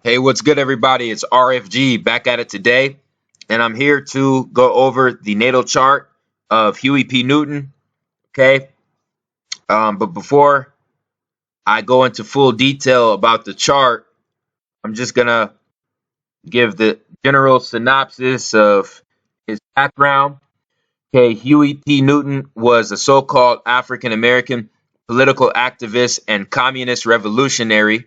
Hey, what's good, everybody? It's RFG back at it today, and I'm here to go over the natal chart of Huey P. Newton. Okay, but before I go into full detail about the chart, I'm just gonna give the general synopsis of his background. Okay, Huey P. Newton was a so-called African American political activist and communist revolutionary.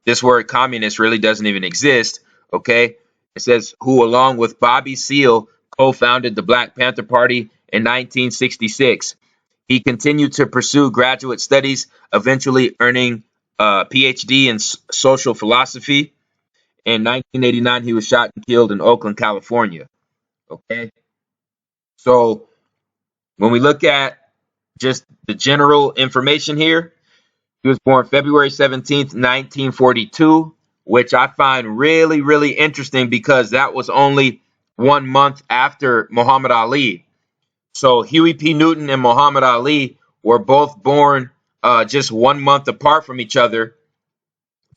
This word communist really doesn't even exist. Okay, it says who, along with Bobby Seale, co-founded the Black Panther Party in 1966. He continued to pursue graduate studies, eventually earning a PhD in social philosophy. In 1989, he was shot and killed in Oakland, California. Okay, so when we look at just the general information here, he was born February 17th, 1942, which I find really, really interesting because that was only 1 month after Muhammad Ali. So Huey P. Newton and Muhammad Ali were both born just 1 month apart from each other,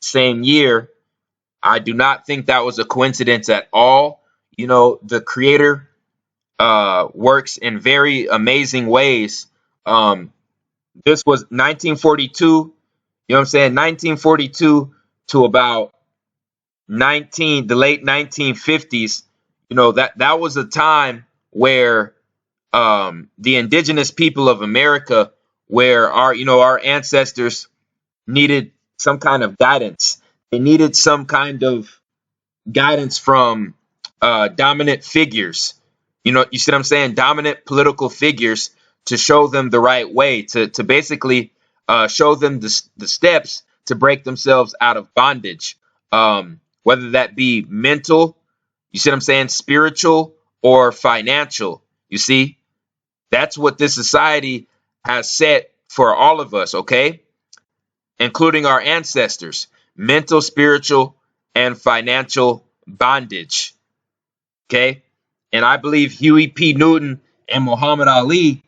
same year. I do not think that was a coincidence at all. You know, the creator works in very amazing ways. This was 1942, you know what I'm saying? 1942 to about the late 1950s. You know, that was a time where the indigenous people of America, where our ancestors needed some kind of guidance. They needed some kind of guidance from dominant figures. You see what I'm saying? Dominant political figures to show them the right way, to basically show them the steps to break themselves out of bondage, whether that be mental, you see what I'm saying, spiritual, or financial. You see, that's what this society has set for all of us, okay? Including our ancestors, mental, spiritual, and financial bondage. Okay. And I believe Huey P. Newton and Muhammad Ali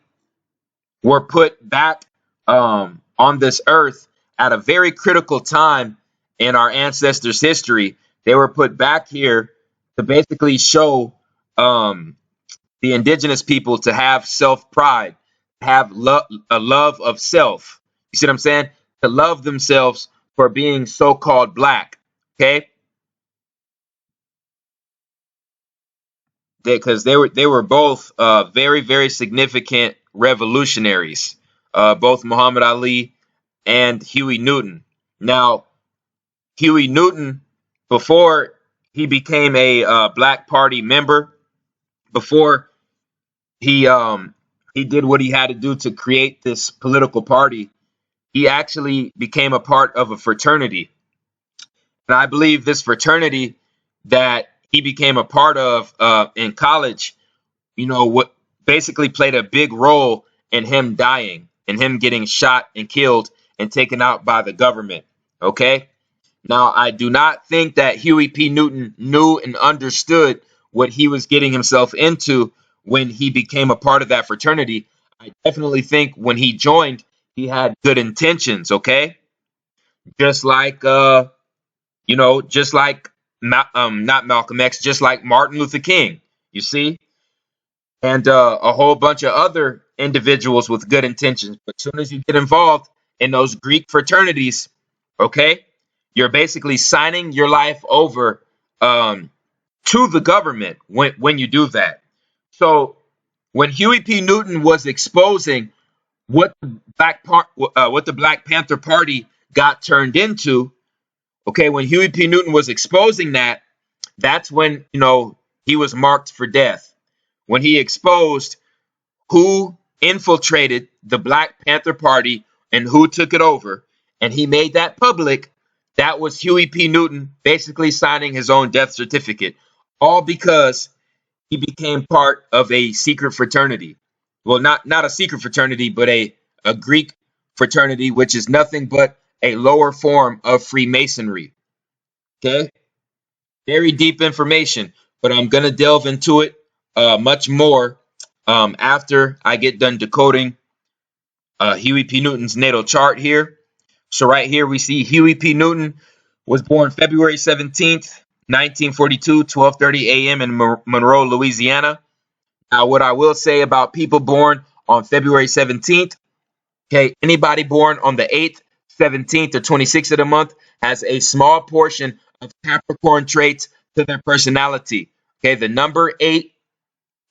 were put back on this earth at a very critical time in our ancestors' history. They were put back here to basically show the indigenous people to have self-pride, have a love of self. You see what I'm saying? To love themselves for being so-called black. Okay. Because they were both very, very significant revolutionaries, both Muhammad Ali and Huey Newton. Now, Huey Newton, before he became a Black Party member, before he did what he had to do to create this political party, he actually became a part of a fraternity. And I believe this fraternity that he became a part of in college, what basically played a big role in him dying and him getting shot and killed and taken out by the government. Okay. Now, I do not think that Huey P. Newton knew and understood what he was getting himself into when he became a part of that fraternity. I definitely think when he joined, he had good intentions. Okay. Just like, just like not Malcolm X, just like Martin Luther King, you see, and a whole bunch of other individuals with good intentions. But as soon as you get involved in those Greek fraternities, okay, you're basically signing your life over to the government when you do that. So when Huey P. Newton was exposing what what the Black Panther Party got turned into, okay, when Huey P. Newton was exposing that, that's when, he was marked for death. When he exposed who infiltrated the Black Panther Party and who took it over, and he made that public, that was Huey P. Newton basically signing his own death certificate, all because he became part of a secret fraternity. Well, not a secret fraternity, but a Greek fraternity, which is nothing but a lower form of Freemasonry. Okay, very deep information, but I'm gonna delve into it much more after I get done decoding Huey P. Newton's natal chart here. So right here we see Huey P. Newton was born February 17th, 1942, 12:30 a.m. in Monroe, Louisiana. Now, what I will say about people born on February 17th, okay, anybody born on the 8th, 17th, or 26th of the month has a small portion of Capricorn traits to their personality. Okay, the number 8,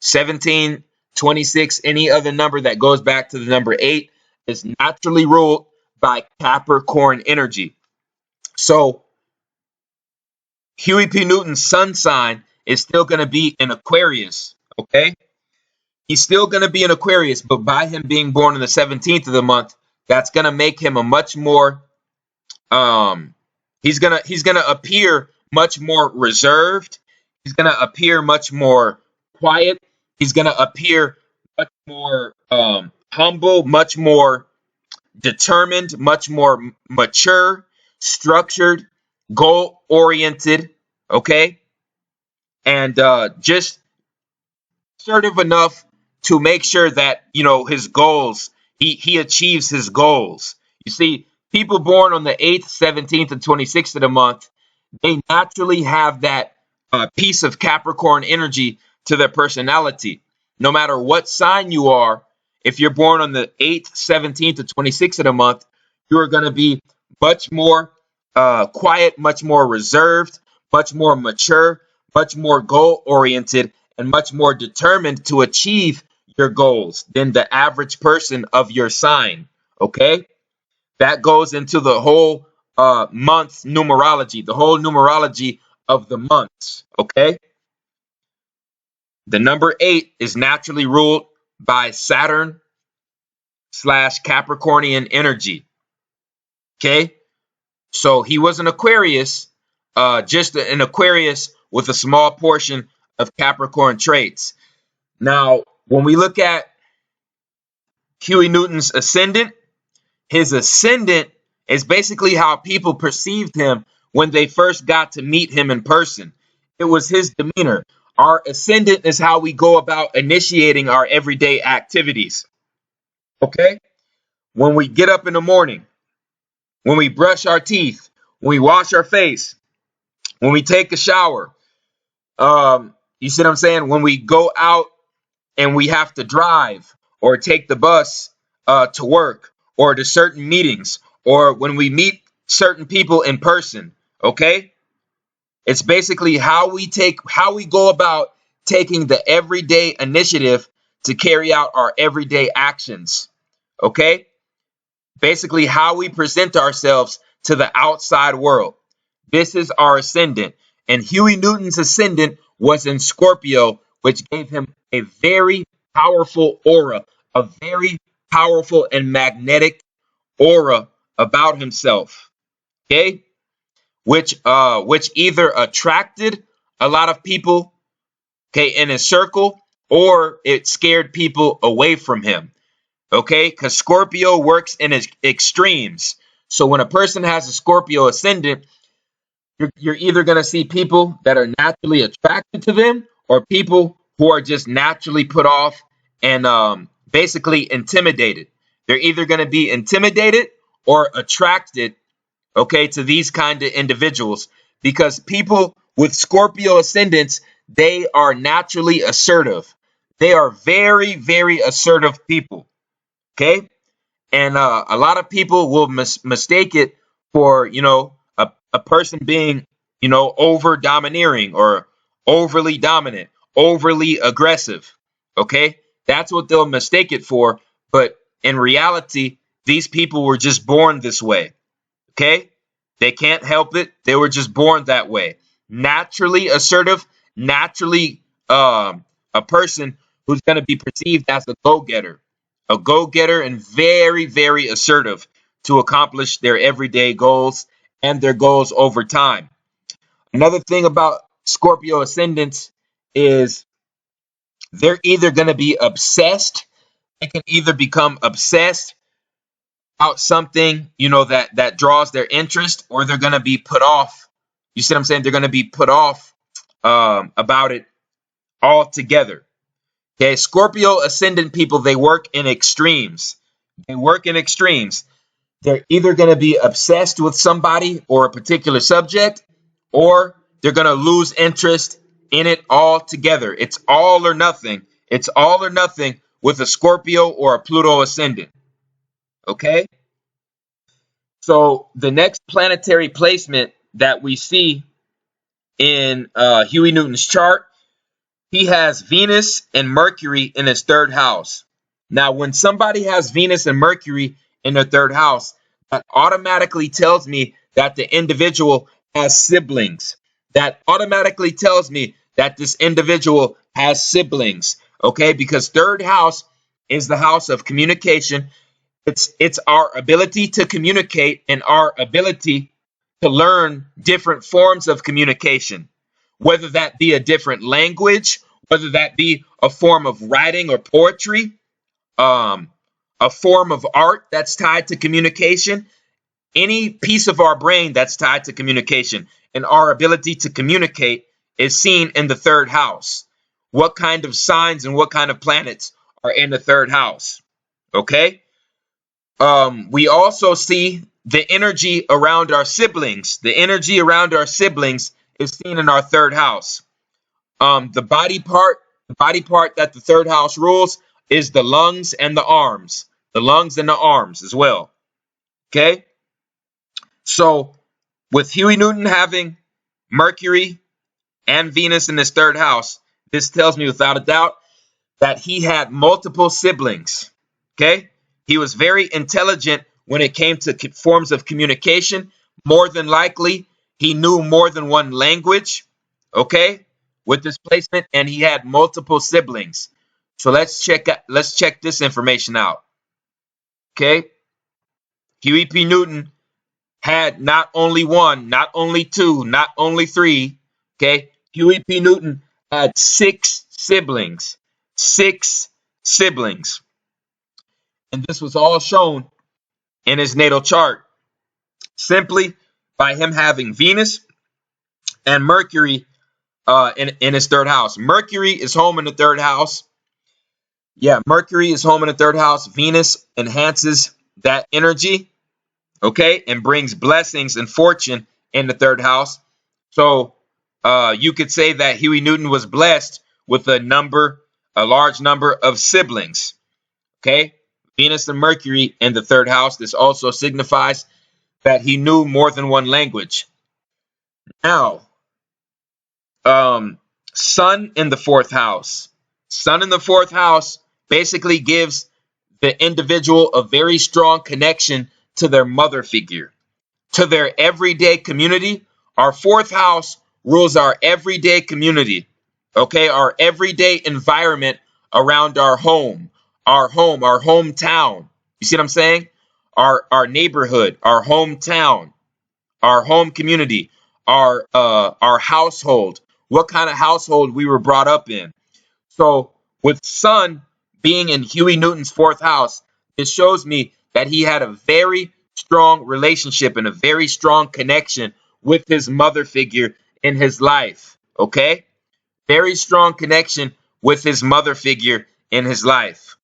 17, 26, any other number that goes back to the number 8 is naturally ruled by Capricorn energy. So Huey P. Newton's sun sign is still going to be in Aquarius, okay? He's still going to be in Aquarius, but by him being born on the 17th of the month, that's going to make him a much more he's going to appear much more reserved. He's going to appear much more quiet. He's going to appear much more humble, much more determined, much more mature, structured, goal oriented, okay? And just assertive enough to make sure that, his goals, he achieves his goals. You see, people born on the 8th, 17th, and 26th of the month, they naturally have that piece of Capricorn energy to their personality. No matter what sign you are, if you're born on the 8th, 17th, or 26th of the month, you're going to be much more quiet, much more reserved, much more mature, much more goal oriented, and much more determined to achieve your goals than the average person of your sign. Okay? That goes into the whole month numerology, the whole numerology of the months. Okay? The number 8 is naturally ruled by Saturn / Capricornian energy. Okay? So he was an Aquarius, just an Aquarius with a small portion of Capricorn traits. Now, when we look at Huey Newton's ascendant, his ascendant is basically how people perceived him when they first got to meet him in person. It was his demeanor. Our ascendant is how we go about initiating our everyday activities. Okay? When we get up in the morning, when we brush our teeth, when we wash our face, when we take a shower, you see what I'm saying? When we go out and we have to drive or take the bus to work or to certain meetings, or when we meet certain people in person, okay? It's basically how we go about taking the everyday initiative to carry out our everyday actions, okay? Basically how we present ourselves to the outside world. This is our ascendant. And Huey Newton's ascendant was in Scorpio, which gave him a very powerful aura, a very powerful and magnetic aura about himself. Okay? Which either attracted a lot of people, okay, in his circle, or it scared people away from him. Okay? Because Scorpio works in its extremes. So when a person has a Scorpio ascendant, you're either going to see people that are naturally attracted to them or people who are just naturally put off and basically intimidated. They're either going to be intimidated or attracted, okay, to these kind of individuals, because people with Scorpio ascendants, they are naturally assertive. They are very, very assertive people, okay? And a lot of people will mistake it for, a person being, over domineering or overly dominant, overly aggressive. Okay. That's what they'll mistake it for. But in reality, these people were just born this way. Okay. They can't help it. They were just born that way. Naturally assertive, naturally a person who's going to be perceived as a go-getter. A go-getter and very, very assertive to accomplish their everyday goals and their goals over time. Another thing about Scorpio ascendants is they're either going to be obsessed. They can either become obsessed about something, that draws their interest, or they're going to be put off. You see what I'm saying? They're going to be put off about it altogether. Okay, Scorpio ascendant people, they work in extremes. They work in extremes. They're either going to be obsessed with somebody or a particular subject, or they're going to lose interest in it altogether. It's all or nothing. It's all or nothing with a Scorpio or a Pluto ascendant. Okay? So the next planetary placement that we see in Huey Newton's chart, he has Venus and Mercury in his third house. Now, when somebody has Venus and Mercury in their third house, that automatically tells me that the individual has siblings. That automatically tells me that this individual has siblings, okay? Because third house is the house of communication. It's our ability to communicate and our ability to learn different forms of communication, whether that be a different language, whether that be a form of writing or poetry, a form of art that's tied to communication, any piece of our brain that's tied to communication, and our ability to communicate is seen in the third house. What kind of signs and what kind of planets are in the third house? Okay. We also see the energy around our siblings. The energy around our siblings is seen in our third house. The body part that the third house rules is the lungs and the arms. The lungs and the arms as well. Okay? So with Huey Newton having Mercury and Venus in his third house, this tells me without a doubt that he had multiple siblings. Okay? He was very intelligent when it came to forms of communication. More than likely, he knew more than one language. Okay? With this placement, and he had multiple siblings. So let's check this information out. Okay? Huey P. Newton had not only one, not only two, not only three. Okay? Huey P. Newton had 6 siblings. 6 siblings. And this was all shown in his natal chart simply by him having Venus and Mercury in his third house. Mercury is home in the third house. Yeah, Mercury is home in the third house. Venus enhances that energy, okay, and brings blessings and fortune in the third house. So you could say that Huey Newton was blessed with a large number of siblings, okay? Venus and Mercury in the third house. This also signifies that he knew more than one language. Now, Sun in the fourth house. Sun in the fourth house basically gives the individual a very strong connection to their mother figure, to their everyday community. Our fourth house rules our everyday community, okay? Our everyday environment around our home, our hometown. You see what I'm saying? Our neighborhood, our hometown, our home community, our household, what kind of household we were brought up in. So with Sun being in Huey Newton's fourth house, it shows me that he had a very strong relationship and a very strong connection with his mother figure in his life. Okay? Very strong connection with his mother figure in his life.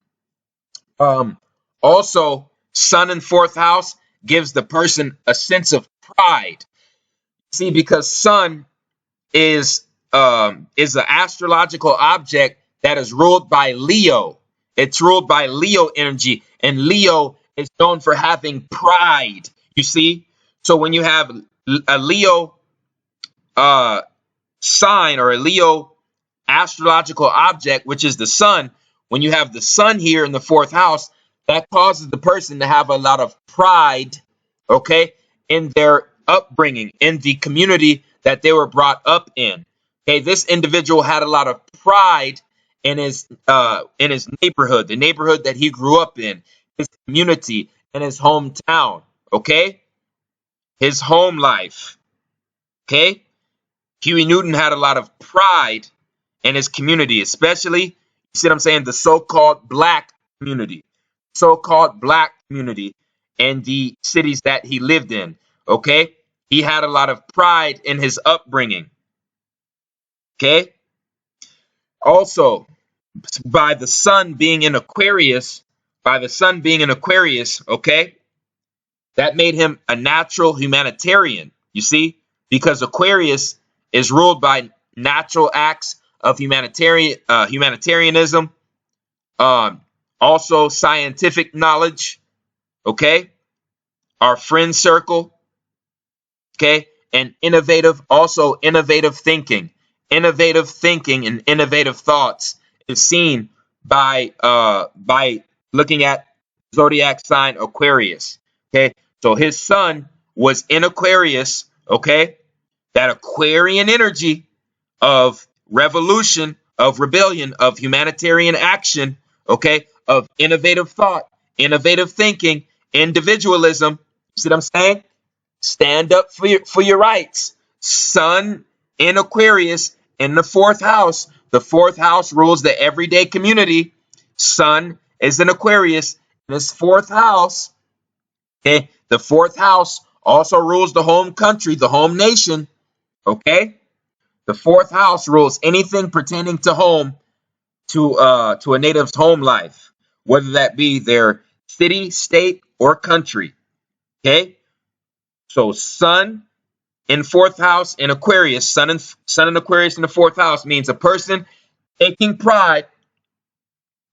Also, Sun in fourth house gives the person a sense of pride. See, because Sun is an astrological object that is ruled by Leo. It's ruled by Leo energy, and Leo is known for having pride. You see, so when you have a Leo sign or a Leo astrological object, which is the sun, when you have the sun here in the fourth house, that causes the person to have a lot of pride, okay, in their upbringing, in the community that they were brought up in. Okay, this individual had a lot of pride in his neighborhood, the neighborhood that he grew up in, his community, and his hometown. Okay, his home life. Okay, Huey Newton had a lot of pride in his community, especially, you see what I'm saying, the so-called black community, in the cities that he lived in. Okay, he had a lot of pride in his upbringing. Okay, also by the sun being in Aquarius, okay, That made him a natural humanitarian, you see, because Aquarius is ruled by natural acts of humanitarianism, um, also scientific knowledge, okay, our friend circle, okay, and innovative thinking and innovative thoughts is seen by looking at zodiac sign Aquarius. Okay, so his sun was in Aquarius. Okay, that Aquarian energy of revolution, of rebellion, of humanitarian action. Okay, of innovative thought, innovative thinking, individualism. See what I'm saying? Stand up for your rights. Sun in Aquarius in the fourth house. The fourth house rules the everyday community. Sun is in Aquarius in this fourth house. Okay. The fourth house also rules the home country, the home nation. Okay. The fourth house rules anything pertaining to home, to a native's home life, whether that be their city, state, or country. Okay. So Sun in fourth house in Aquarius, sun in Aquarius in the fourth house means a person taking pride,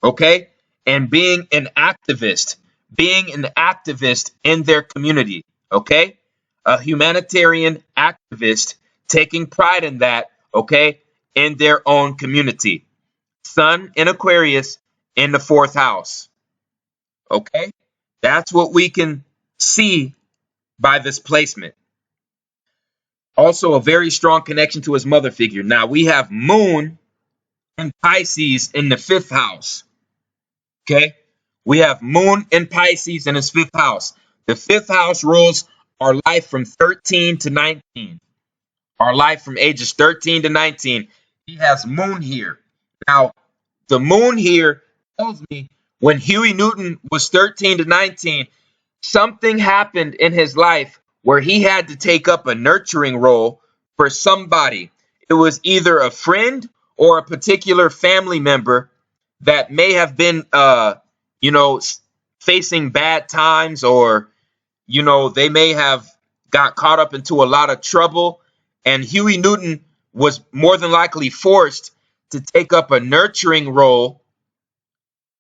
okay, and being an activist in their community, okay, a humanitarian activist taking pride in that, okay, in their own community. Sun in Aquarius in the fourth house, okay, that's what we can see by this placement. Also, a very strong connection to his mother figure. Now, we have Moon and Pisces in the fifth house. Okay? We have Moon and Pisces in his fifth house. The fifth house rules our life from 13 to 19. Our life from ages 13 to 19. He has Moon here. Now, the Moon here tells me when Huey Newton was 13 to 19, something happened in his life where he had to take up a nurturing role for somebody. It was either a friend or a particular family member that may have been, you know, facing bad times, or, you know, they may have got caught up into a lot of trouble. And Huey Newton was more than likely forced to take up a nurturing role,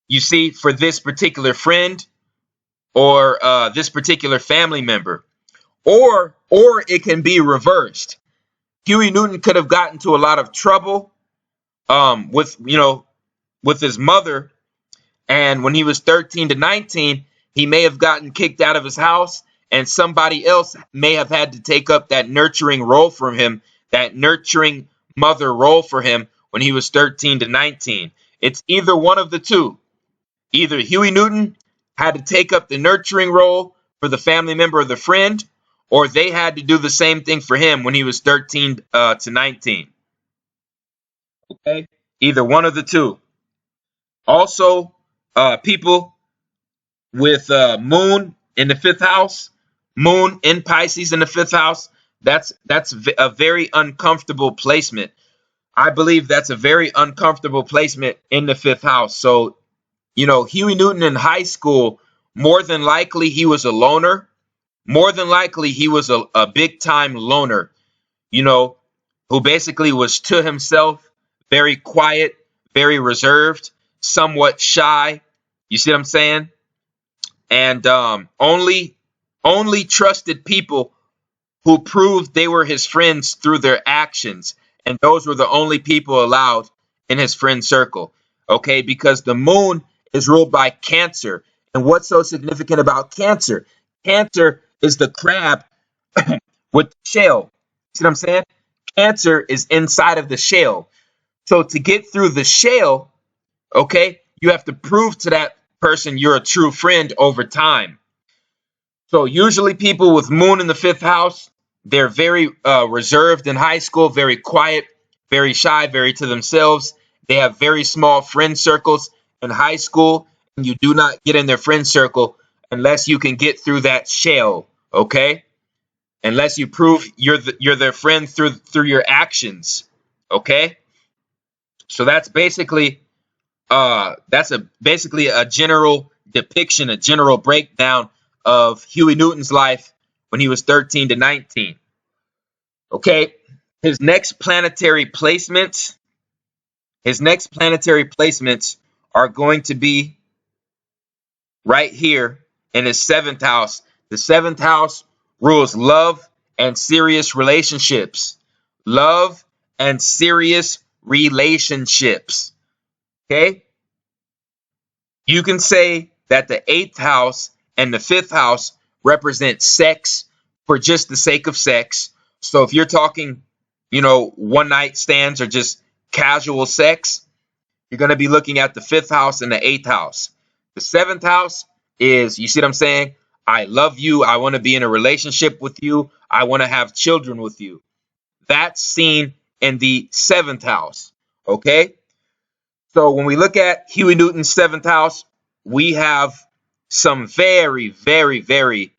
you see, for this particular friend or this particular family member. Or it can be reversed. Huey Newton could have gotten into a lot of trouble with his mother, and when he was 13 to 19, he may have gotten kicked out of his house, and somebody else may have had to take up that nurturing role for him, that nurturing mother role for him when he was 13 to 19. It's either one of the two. Either Huey Newton had to take up the nurturing role for the family member or the friend, or they had to do the same thing for him when he was 13 to 19. Okay? Either one of the two. Also, people with Moon in the fifth house, Moon in Pisces in the fifth house, that's a very uncomfortable placement. I believe that's a very uncomfortable placement in the fifth house. So, you know, Huey Newton in high school, more than likely he was a loner. More than likely he was a big time loner, you know, who basically was to himself, very quiet, very reserved, somewhat shy. You see what I'm saying? And only trusted people who proved they were his friends through their actions. And those were the only people allowed in his friend circle. Okay, because the Moon is ruled by Cancer. And what's so significant about Cancer? Cancer is the crab with the shell. See what I'm saying? Cancer is inside of the shell. So to get through the shell, okay, you have to prove to that person you're a true friend over time. So usually people with Moon in the fifth house, they're very reserved in high school, very quiet, very shy, very to themselves. They have very small friend circles in high school, and you do not get in their friend circle unless you can get through that shell, okay? Unless you prove you're their friend through your actions, okay? So that's basically basically a general depiction, a general breakdown of Huey Newton's life when he was 13 to 19. Okay, his next planetary placements, are going to be right here in his seventh house. The seventh house rules love and serious relationships. Love and serious relationships. Okay? You can say that the eighth house and the fifth house represent sex for just the sake of sex. So if you're talking, one night stands or just casual sex, you're going to be looking at the fifth house and the eighth house. The seventh house is, you see what I'm saying? I love you. I want to be in a relationship with you. I want to have children with you. That's seen in the seventh house. Okay? So when we look at Huey Newton's seventh house, we have some very, very, very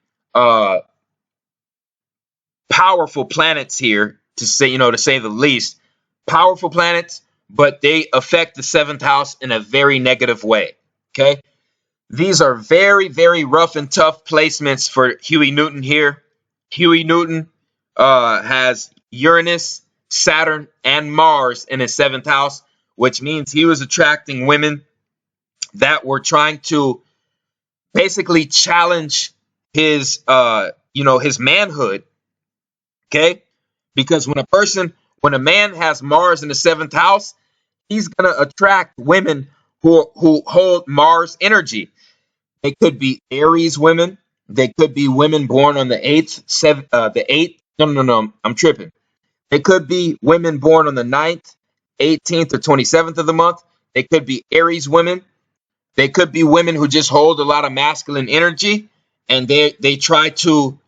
powerful planets here, to say the least. Powerful planets, but they affect the seventh house in a very negative way. Okay? These are very, very rough and tough placements for Huey Newton here. Huey Newton has Uranus, Saturn, and Mars in his seventh house, which means he was attracting women that were trying to basically challenge his manhood. Okay? Because when a man has Mars in the seventh house, he's going to attract women who hold Mars energy. They could be Aries women. They could be women born on the 8th. No, I'm tripping. They could be women born on the 9th, 18th, or 27th of the month. They could be Aries women. They could be women who just hold a lot of masculine energy, and they try to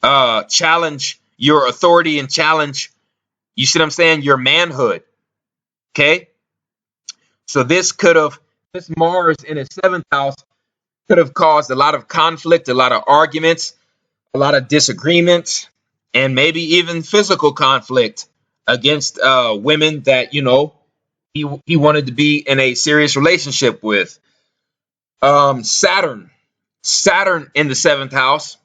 challenge your authority and challenge, you see what I'm saying, your manhood. Okay? So this Mars in his seventh house could have caused a lot of conflict, a lot of arguments, a lot of disagreements, and maybe even physical conflict against women that, he wanted to be in a serious relationship with. Saturn in the seventh house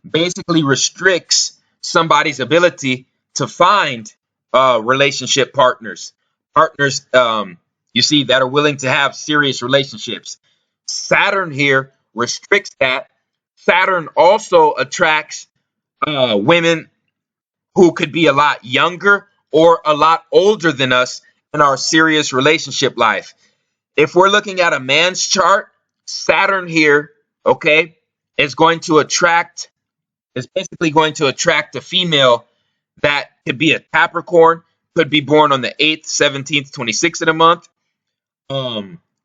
basically restricts somebody's ability to find relationship partners, you see, that are willing to have serious relationships. Saturn here restricts that. Saturn also attracts women who could be a lot younger or a lot older than us in our serious relationship life. If we're looking at a man's chart, Saturn here, okay, is basically going to attract a female that could be a Capricorn, could be born on the 8th, 17th, 26th of the month,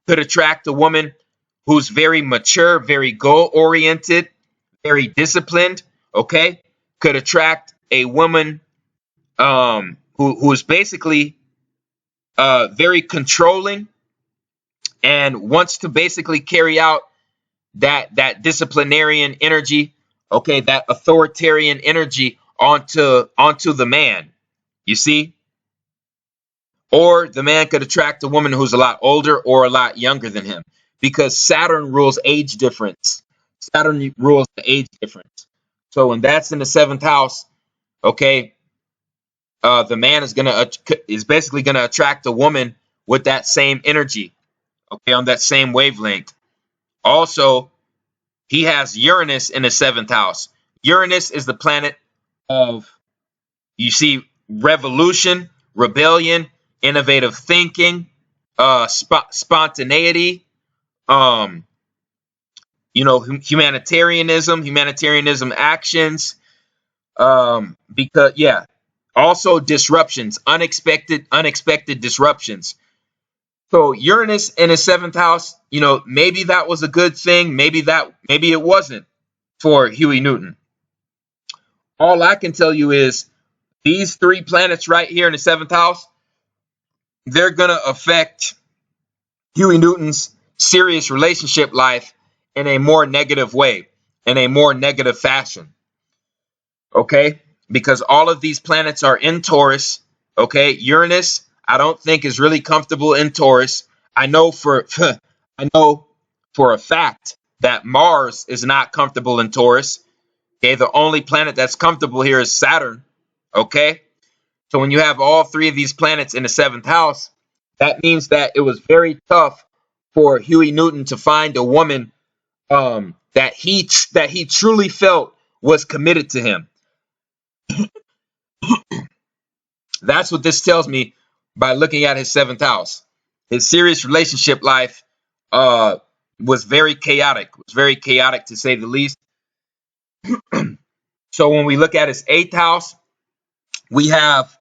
could attract a woman who's very mature, very goal-oriented, very disciplined, okay? Could attract a woman who is basically very controlling and wants to basically carry out that disciplinarian energy, okay, that authoritarian energy onto the man, you see? Or the man could attract a woman who's a lot older or a lot younger than him, because Saturn rules age difference. Saturn rules the age difference. So when that's in the seventh house, okay, the man is basically gonna attract a woman with that same energy, okay, on that same wavelength. Also, he has Uranus in the seventh house. Uranus is the planet of, you see, revolution, rebellion, innovative thinking, spontaneity, humanitarianism actions, also disruptions, unexpected disruptions. So Uranus in his seventh house, maybe that was a good thing, maybe it wasn't for Huey Newton. All I can tell you is these three planets right here in the seventh house, they're going to affect Huey Newton's serious relationship life in a more negative way, in a more negative fashion. Okay? Because all of these planets are in Taurus. Okay? Uranus, I don't think is really comfortable in Taurus. I know for a fact that Mars is not comfortable in Taurus. Okay, the only planet that's comfortable here is Saturn. Okay, so when you have all three of these planets in the seventh house, that means that it was very tough for Huey Newton to find a woman that he truly felt was committed to him. That's what this tells me by looking at his seventh house. His serious relationship life was very chaotic. Was very chaotic to say the least. So when we look at his eighth house, we have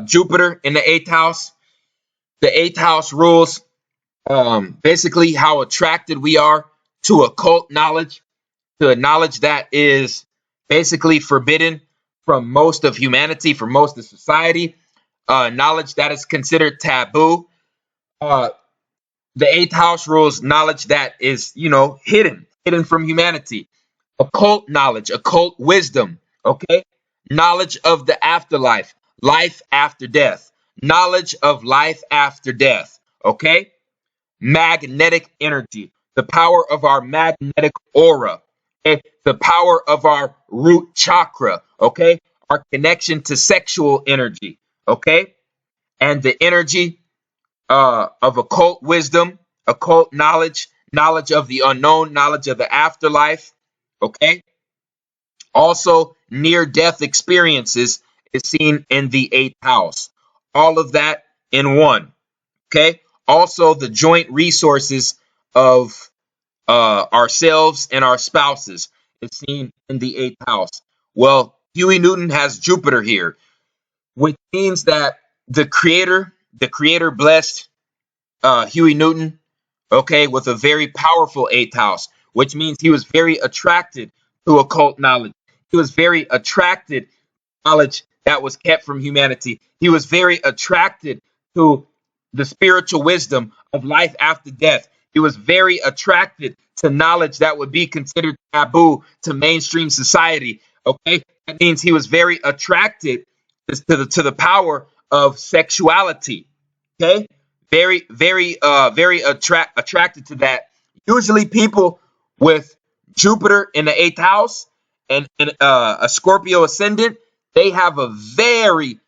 Jupiter in the eighth house. The eighth house rules basically how attracted we are to occult knowledge, to a knowledge that is basically forbidden from most of humanity, from most of society, knowledge that is considered taboo. Uh, the eighth house rules knowledge that is, hidden from humanity. Occult knowledge, occult wisdom, okay? Knowledge of the afterlife, life after death, knowledge of life after death, okay? Magnetic energy, the power of our magnetic aura, okay? The power of our root chakra, okay? Our connection to sexual energy, okay? And the energy of occult wisdom, occult knowledge, knowledge of the unknown, knowledge of the afterlife, okay? Also, near-death experiences is seen in the eighth house. All of that in one, okay? Also, the joint resources of ourselves and our spouses is seen in the eighth house. Well, Huey Newton has Jupiter here, which means that the creator blessed Huey Newton, okay, with a very powerful eighth house, which means he was very attracted to occult knowledge. He was very attracted to knowledge that was kept from humanity. He was very attracted to the spiritual wisdom of life after death. He was very attracted to knowledge that would be considered taboo to mainstream society. Okay, that means he was very attracted to the power of sexuality. Okay, very attracted to that. Usually, people with Jupiter in the eighth house and a Scorpio ascendant, they have a very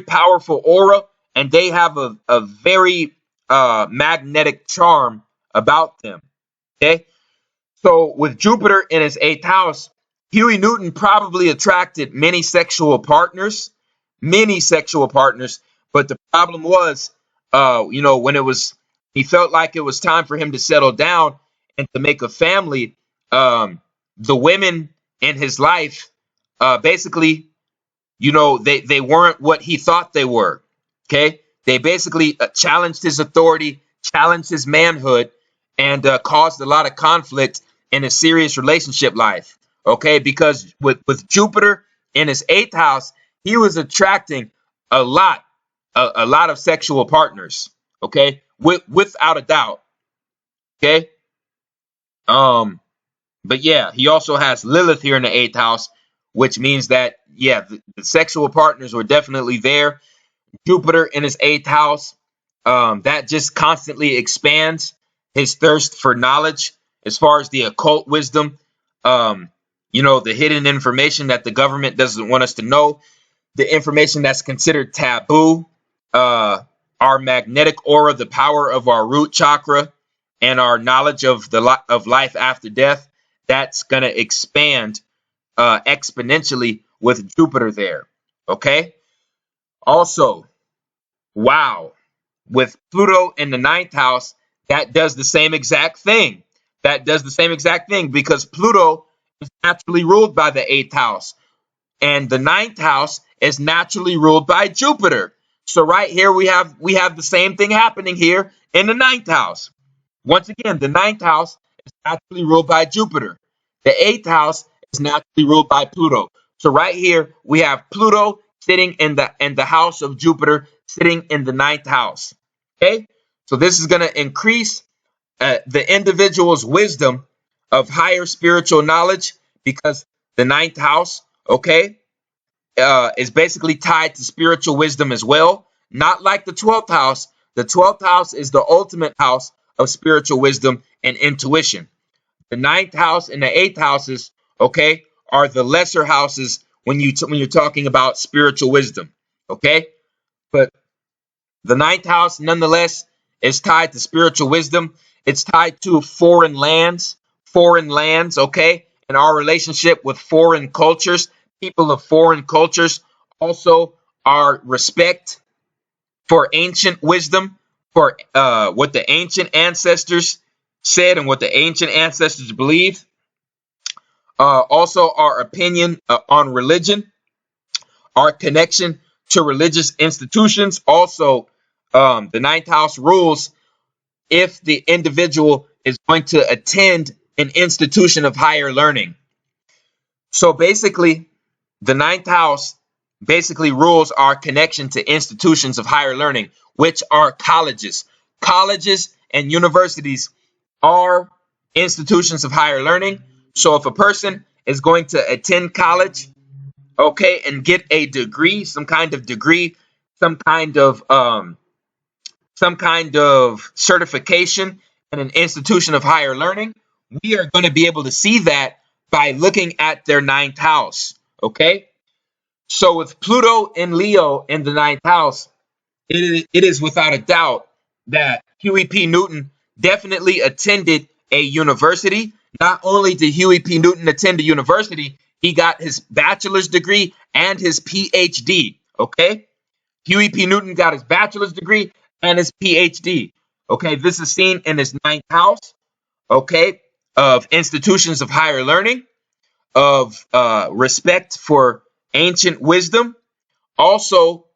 powerful aura, and they have a very magnetic charm about them. Okay, so with Jupiter in his eighth house, Huey Newton probably attracted many sexual partners, but the problem was, when he felt like it was time for him to settle down and to make a family, the women in his life, basically, they weren't what he thought they were. Okay, they basically challenged his authority, challenged his manhood, and caused a lot of conflict in his serious relationship life. Okay, because with Jupiter in his eighth house, he was attracting a lot of sexual partners. Okay, without a doubt. Okay, but yeah, he also has Lilith here in the eighth house, which means that the sexual partners were definitely there. Jupiter in his eighth house, that just constantly expands his thirst for knowledge as far as the occult wisdom, the hidden information that the government doesn't want us to know, the information that's considered taboo, our magnetic aura, the power of our root chakra, and our knowledge of of life after death. That's going to expand exponentially with Jupiter there. Okay. Also, wow, with Pluto in the ninth house, that does the same exact thing. Because Pluto is naturally ruled by the eighth house, and the ninth house is naturally ruled by Jupiter. So right here we have the same thing happening here in the ninth house. Once again, the ninth house is naturally ruled by Jupiter. The eighth house is naturally ruled by Pluto. So right here we have Pluto sitting in the house of Jupiter, sitting in the ninth house. Okay, so this is going to increase the individual's wisdom of higher spiritual knowledge, because the ninth house, okay, is basically tied to spiritual wisdom as well. Not like the 12th house. The 12th house is the ultimate house of spiritual wisdom and intuition. The ninth house and the eighth houses, okay, are the lesser houses when you're talking about spiritual wisdom, okay? But the ninth house, nonetheless, is tied to spiritual wisdom. It's tied to foreign lands, okay, and our relationship with foreign cultures, people of foreign cultures. Also, our respect for ancient wisdom, for what the ancient ancestors said and what the ancient ancestors believed. Also, our opinion on religion, our connection to religious institutions. Also, the ninth house rules if the individual is going to attend an institution of higher learning. So basically, the ninth house basically rules our connection to institutions of higher learning, which are colleges. Colleges and universities are institutions of higher learning. So if a person is going to attend college, okay, and get a degree, some kind of degree, some kind of certification in an institution of higher learning, we are going to be able to see that by looking at their ninth house. Okay, so with Pluto and Leo in the ninth house, it is without a doubt that Huey P. Newton definitely attended a university. Not only did Huey P. Newton attend a university, he got his bachelor's degree and his PhD. Okay, Huey P. Newton got his bachelor's degree and his PhD. Okay, this is seen in his ninth house, okay, of institutions of higher learning, of respect for ancient wisdom. Also,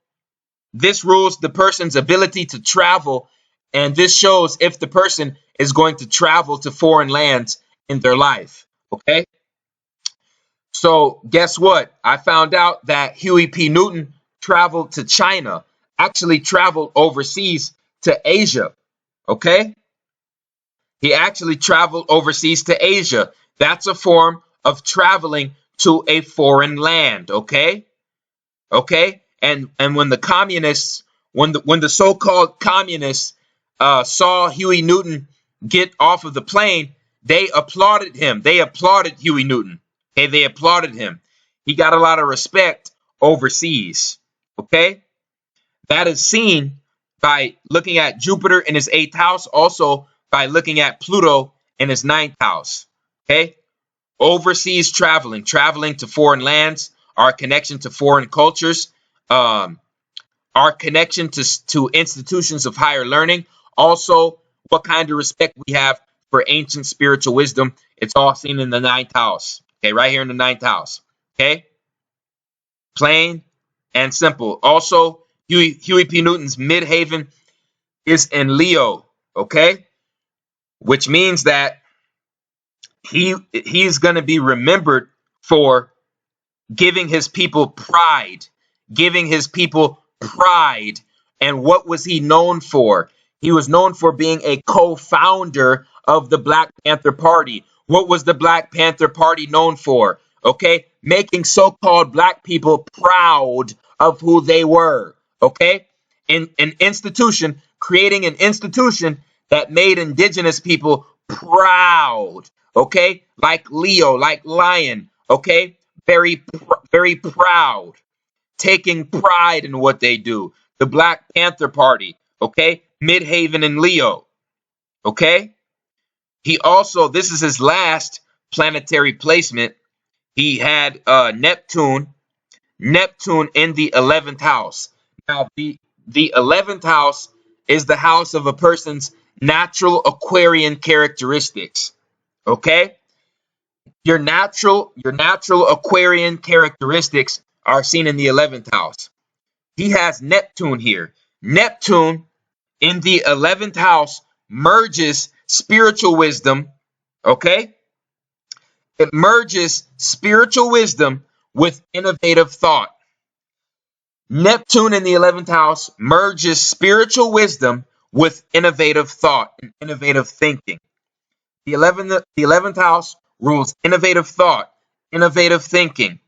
this rules the person's ability to travel, and this shows if the person is going to travel to foreign lands in their life. Okay, so guess what? I found out that Huey P. Newton traveled to China, actually traveled overseas to Asia. Okay, he actually traveled overseas to Asia. That's a form of traveling to a foreign land. Okay, and when the communists, when the so-called communists saw Huey Newton get off of the plane, they applauded him. They applauded Huey Newton. Okay, they applauded him. He got a lot of respect overseas. Okay, that is seen by looking at Jupiter in his eighth house, also by looking at Pluto in his ninth house. Okay, overseas traveling to foreign lands, our connection to foreign cultures, our connection to institutions of higher learning, also what kind of respect we have for ancient spiritual wisdom. It's all seen in the ninth house. Okay, right here in the ninth house. Okay, plain and simple. Also, Huey P. Newton's midheaven is in Leo. Okay, which means that he's going to be remembered for giving his people pride, giving his people pride. And what was he known for? He was known for being a co-founder of the Black Panther Party. What was the Black Panther Party known for? Okay, making so-called black people proud of who they were. Okay, in an institution, creating an institution that made indigenous people proud. Okay, like Leo, like lion. Okay, very proud, taking pride in what they do. The Black Panther Party, okay, midheaven in Leo, okay. He also, this is his last planetary placement. He had Neptune in the 11th house. Now, the 11th house is the house of a person's natural Aquarian characteristics, okay. Your natural Aquarian characteristics are seen in the 11th house. He has Neptune here. Neptune in the 11th house merges spiritual wisdom, okay? It merges spiritual wisdom with innovative thought. Neptune in the 11th house merges spiritual wisdom with innovative thought and innovative thinking. The 11th house rules innovative thought, innovative thinking,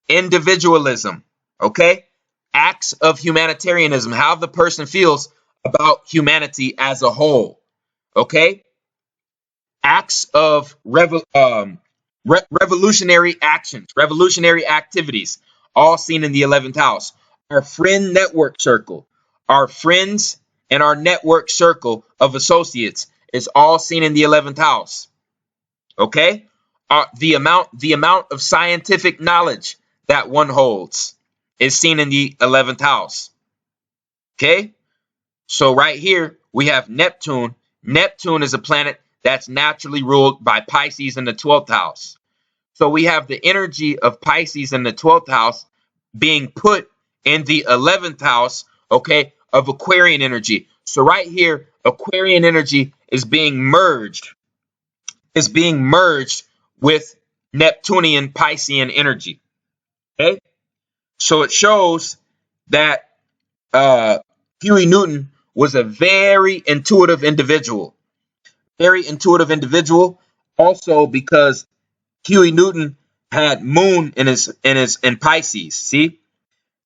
individualism, okay? Acts of humanitarianism, how the person feels about humanity as a whole, okay? acts of revolutionary actions, revolutionary activities, all seen in the 11th house. Our friend network circle, our friends and our network circle of associates is all seen in the 11th house. Okay? The amount of scientific knowledge that one holds is seen in the 11th house. Okay? So right here, we have Neptune. Neptune is a planet that's naturally ruled by Pisces in the 12th house. So we have the energy of Pisces in the 12th house being put in the 11th house, okay, of Aquarian energy. So right here, Aquarian energy is being merged with Neptunian Piscean energy. Okay? So it shows that Huey Newton was a very intuitive individual. Very intuitive individual. Also because Huey Newton had moon in Pisces. See?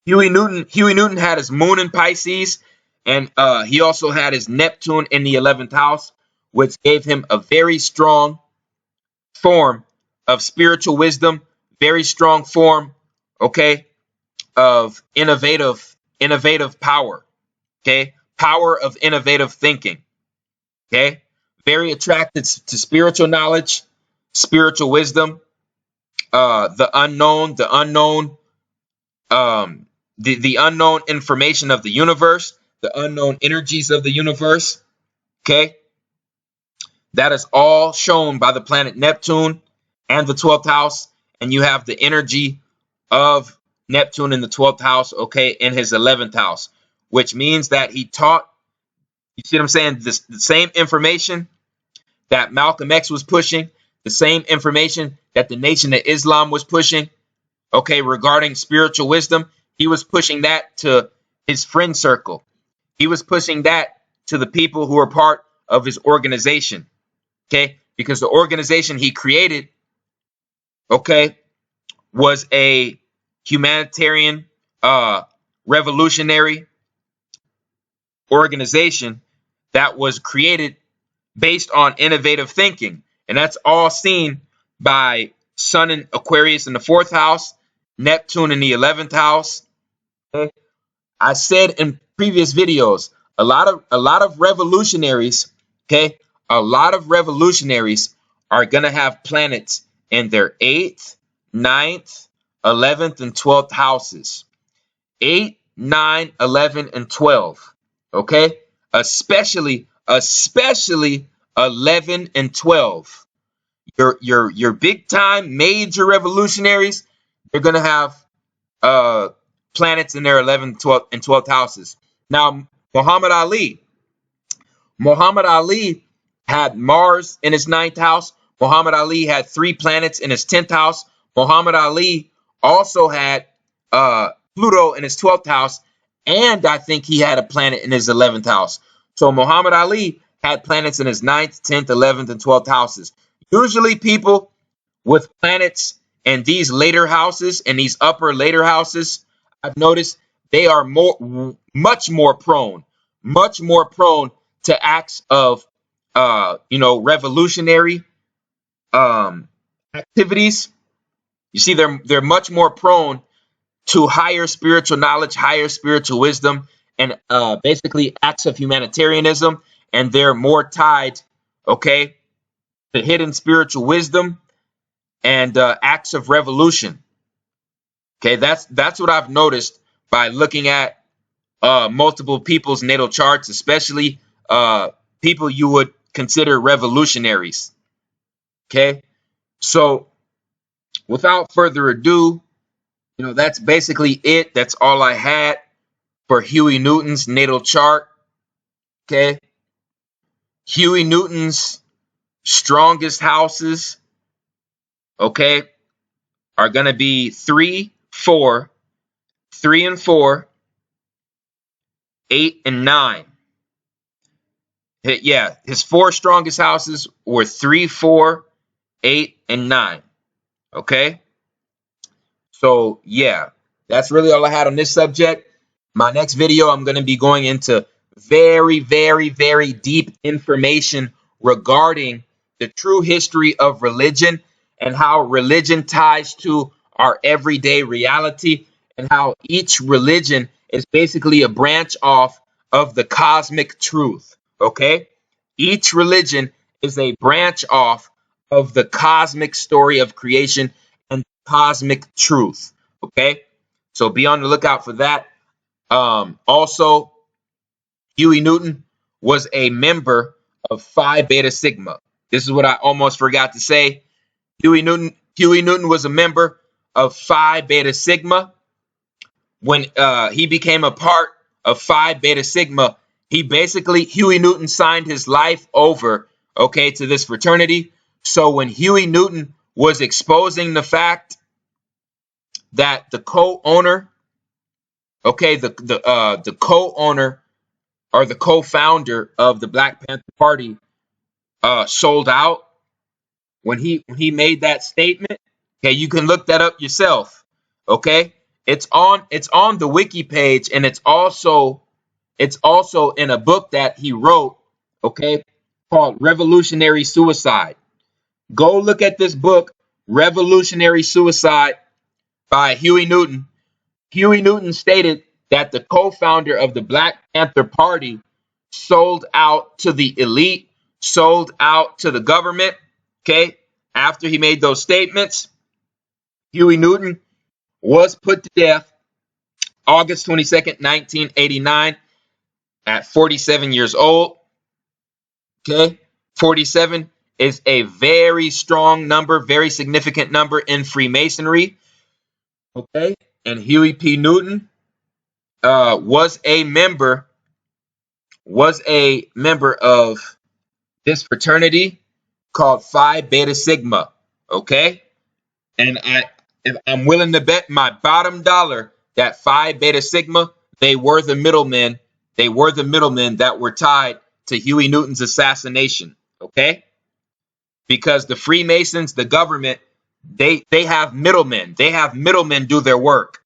Huey Newton had his moon in Pisces, and he also had his Neptune in the 11th house, which gave him a very strong form of spiritual wisdom, very strong form, okay, of innovative power, okay, power of innovative thinking, okay, very attracted to spiritual knowledge, spiritual wisdom, the unknown, the unknown information of the universe, the unknown energies of the universe, okay. That is all shown by the planet Neptune and the 12th house. And you have the energy of Neptune in the 12th house, okay, in his 11th house, which means that he taught, you see what I'm saying, the same information that Malcolm X was pushing, the same information that the Nation of Islam was pushing, okay, regarding spiritual wisdom. He was pushing that to his friend circle. He was pushing that to the people who are part of his organization. Okay, because the organization he created, okay, was a humanitarian, revolutionary organization that was created based on innovative thinking. And that's all seen by Sun in Aquarius in the 4th house, Neptune in the 11th house. Okay? I said in previous videos, a lot of revolutionaries, okay, a lot of revolutionaries are going to have planets in their 8th, 9th, 11th, and 12th houses. 8, 9, 11, and 12. Okay? Especially 11 and 12. Your big time major revolutionaries, they're going to have planets in their 11th, 12th, and 12th houses. Now, Muhammad Ali had Mars in his 9th house. Muhammad Ali had 3 planets in his 10th house. Muhammad Ali also had Pluto in his 12th house, and I think he had a planet in his 11th house. So Muhammad Ali had planets in his 9th, 10th, 11th, and 12th houses. Usually people with planets in these later houses, in these upper later houses, I've noticed they are much more prone to acts of revolutionary activities. You see, they're much more prone to higher spiritual knowledge, higher spiritual wisdom, and basically acts of humanitarianism, and they're more tied, okay, to hidden spiritual wisdom and acts of revolution. Okay, that's what I've noticed by looking at multiple people's natal charts, especially people you would consider revolutionaries. Okay, so without further ado, that's basically it. That's all I had for Huey Newton's natal chart. Okay, Huey Newton's strongest houses, okay, are going to be 3, 4, 3 and 4, 8 and 9. Yeah, his 4 strongest houses were 3, 4, 8, and 9. Okay? So, yeah, that's really all I had on this subject. My next video, I'm going to be going into very, very, very deep information regarding the true history of religion and how religion ties to our everyday reality, and how each religion is basically a branch off of the cosmic truth. Okay? Each religion is a branch off of the cosmic story of creation and cosmic truth. Okay? So be on the lookout for that. Also, Huey Newton was a member of Phi Beta Sigma. This is what I almost forgot to say. Huey Newton was a member of Phi Beta Sigma. When he became a part of Phi Beta Sigma, Huey Newton signed his life over, okay, to this fraternity. So when Huey Newton was exposing the fact that the co-owner, okay, the co-owner or the co-founder of the Black Panther Party sold out, when he made that statement, okay, you can look that up yourself. Okay, it's on the wiki page, and it's also in a book that he wrote, okay, called Revolutionary Suicide. Go look at this book, Revolutionary Suicide by Huey Newton. Huey Newton stated that the co-founder of the Black Panther Party sold out to the elite, sold out to the government. Okay, after he made those statements, Huey Newton was put to death August 22nd, 1989, at 47 years old. Okay, 47 is a very strong number, very significant number in Freemasonry. Okay, and Huey P. Newton was a member of this fraternity called Phi Beta Sigma. Okay, and I'm willing to bet my bottom dollar that Phi Beta Sigma, they were the middlemen. They were the middlemen that were tied to Huey Newton's assassination. Okay, because the Freemasons, the government, they have middlemen. They have middlemen do their work.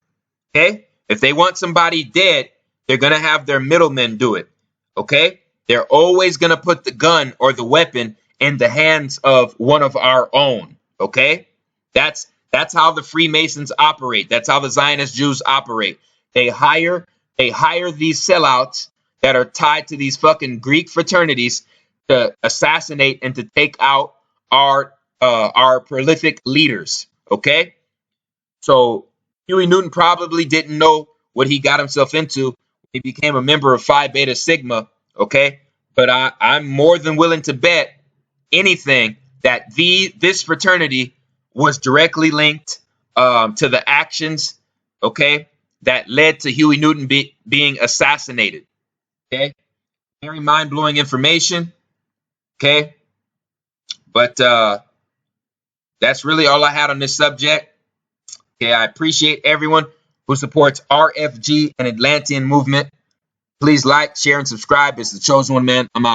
Okay, if they want somebody dead, they're gonna have their middlemen do it. Okay, they're always gonna put the gun or the weapon in the hands of one of our own. Okay, that's how the Freemasons operate. That's how the Zionist Jews operate. They hire these sellouts that are tied to these fucking Greek fraternities to assassinate and to take out our prolific leaders. Okay, so Huey Newton probably didn't know what he got himself into. He became a member of Phi Beta Sigma. Okay, but I'm more than willing to bet anything that this fraternity was directly linked to the actions, okay, that led to Huey Newton being assassinated. Okay, very mind-blowing information. Okay, but that's really all I had on this subject. Okay, I appreciate everyone who supports RFG and Atlantean movement. Please like, share, and subscribe. It's the Chosen One, man. I'm out.